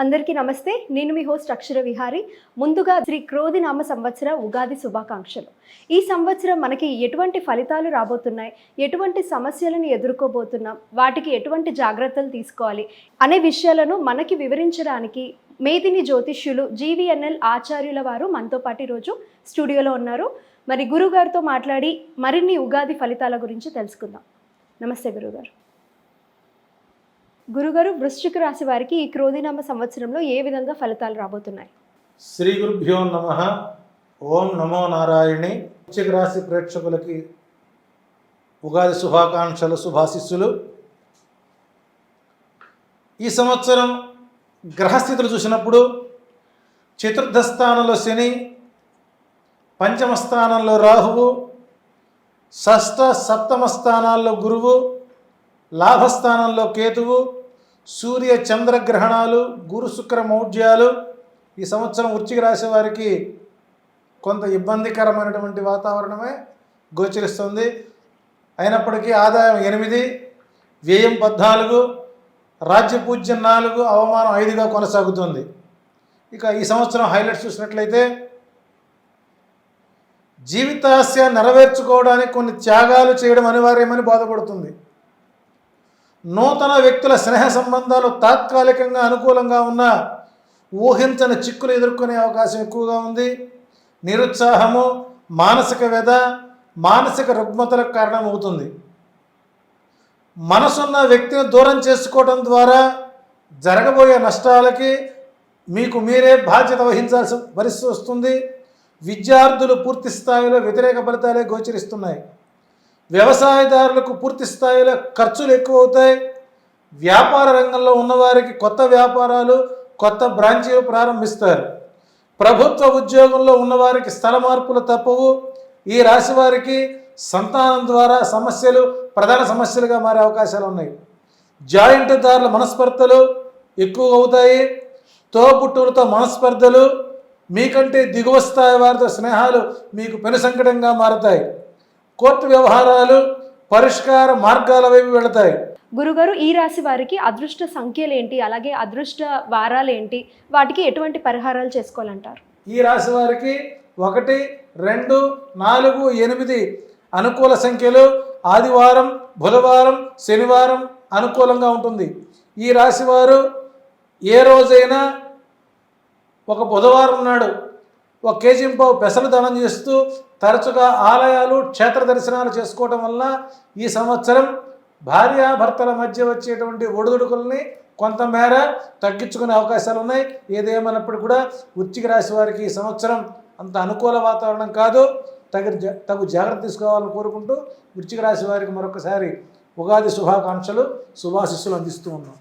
అందరికీ నమస్తే. నేను మీ హోస్ట్ అక్షర విహారి. ముందుగా శ్రీ క్రోధినామ సంవత్సర ఉగాది శుభాకాంక్షలు. ఈ సంవత్సరం మనకి ఎటువంటి ఫలితాలు రాబోతున్నాయి, ఎటువంటి సమస్యలను ఎదుర్కోబోతున్నాం, వాటికి ఎటువంటి జాగ్రత్తలు తీసుకోవాలి అనే విషయాలను మనకి వివరించడానికి మేదిని జ్యోతిష్యులు GVNL ఆచార్యుల వారు మనతో పాటు ఈరోజు స్టూడియోలో ఉన్నారు. మరి గురుగారితో మాట్లాడి మరిన్ని ఉగాది ఫలితాల గురించి తెలుసుకుందాం. నమస్తే గురుగారు. గురుగారు, వృశ్చిక రాశి వారికి ఈ క్రోధినామ సంవత్సరంలో ఏ విధంగా ఫలితాలు రాబోతున్నాయి? శ్రీ గురుభ్యో నమః. ఓం నమో నారాయణి. వృశ్చిక రాశి ప్రేక్షకులకి ఉగాది శుభాకాంక్షలు, శుభాశిస్సులు. ఈ సంవత్సరం గ్రహస్థితులు చూసినప్పుడు చతుర్థ స్థానంలో శని, పంచమ స్థానంలో రాహువు, షష్ఠ సప్తమ స్థానాల్లో గురువు, లాభస్థానంలో కేతువు, సూర్య చంద్రగ్రహణాలు, గురు శుక్ర మౌఢ్యాలు ఈ సంవత్సరం వృశ్చిక రాశి వారికి కొంత ఇబ్బందికరమైనటువంటి వాతావరణమే గోచరిస్తుంది. అయినప్పటికీ ఆదాయం 8, వ్యయం 14, రాజ్యపూజ్యం 4, అవమానం 5గా కొనసాగుతుంది. ఇక ఈ సంవత్సరం హైలైట్స్ చూసినట్లయితే జీవితాశ నెరవేర్చుకోవడానికి కొన్ని త్యాగాలు చేయడం అనివార్యమని బోధపడుతుంది. నూతన వ్యక్తుల స్నేహ సంబంధాలు తాత్కాలికంగా అనుకూలంగా ఉన్న ఊహించని చిక్కులు ఎదుర్కొనే అవకాశం ఎక్కువగా ఉంది. నిరుత్సాహము, మానసిక వ్యధ, మానసిక రుగ్మతలకు కారణమవుతుంది. మనసున్న వ్యక్తిని దూరం చేసుకోవడం ద్వారా జరగబోయే నష్టాలకి మీకు మీరే బాధ్యత వహించాల్సిన పరిస్థితి వస్తుంది. విద్యార్థులు పూర్తి స్థాయిలో వ్యతిరేక ఫలితాలే గోచరిస్తున్నాయి. వ్యవసాయదారులకు పూర్తి స్థాయిలో ఖర్చులు ఎక్కువ అవుతాయి. వ్యాపార రంగంలో ఉన్నవారికి కొత్త వ్యాపారాలు, కొత్త బ్రాంచీలు ప్రారంభిస్తారు. ప్రభుత్వ ఉద్యోగంలో ఉన్నవారికి స్థల మార్పులు తప్పవు. ఈ రాశి వారికి సంతానం ద్వారా సమస్యలు ప్రధాన సమస్యలుగా మారే అవకాశాలు ఉన్నాయి. జాయింట్దారుల మనస్పర్ధలు ఎక్కువ అవుతాయి. తోబుట్టువులతో మనస్పర్ధలు, మీకంటే దిగువ స్థాయి వారితో స్నేహాలు మీకు పెను సంకటంగా మారతాయి. కోర్టు వ్యవహారాలు పరిష్కార మార్గాల వైపు వెళతాయి. గురుగారు, ఈ రాశి వారికి అదృష్ట సంఖ్యలు ఏంటి, అలాగే అదృష్ట వారాలు ఏంటి, వాటికి ఎటువంటి పరిహారాలు చేసుకోవాలంటారు? ఈ రాశి వారికి 1, 2, 4, 8 అనుకూల సంఖ్యలు. ఆదివారం, బుధవారం, శనివారం అనుకూలంగా ఉంటుంది. ఈ రాశి వారు ఏ రోజైనా ఒక బుధవారం నాడు 1 కేజీ పెసలు దానం చేస్తూ తరచుగా ఆలయాలు, క్షేత్ర దర్శనాలు చేసుకోవడం వల్ల ఈ సంవత్సరం భార్యాభర్తల మధ్య వచ్చేటువంటి ఒడిదుడుకుల్ని కొంతమేర తగ్గించుకునే అవకాశాలు ఉన్నాయి. ఏదేమైనప్పుడు కూడా వృశ్చిక రాశి వారికి ఈ సంవత్సరం అంత అనుకూల వాతావరణం కాదు. తగు జాగ్రత్త తీసుకోవాలని కోరుకుంటూ వృశ్చిక రాశి వారికి మరొకసారి ఉగాది శుభాకాంక్షలు, శుభాశిస్సులు అందిస్తూ ఉన్నాం.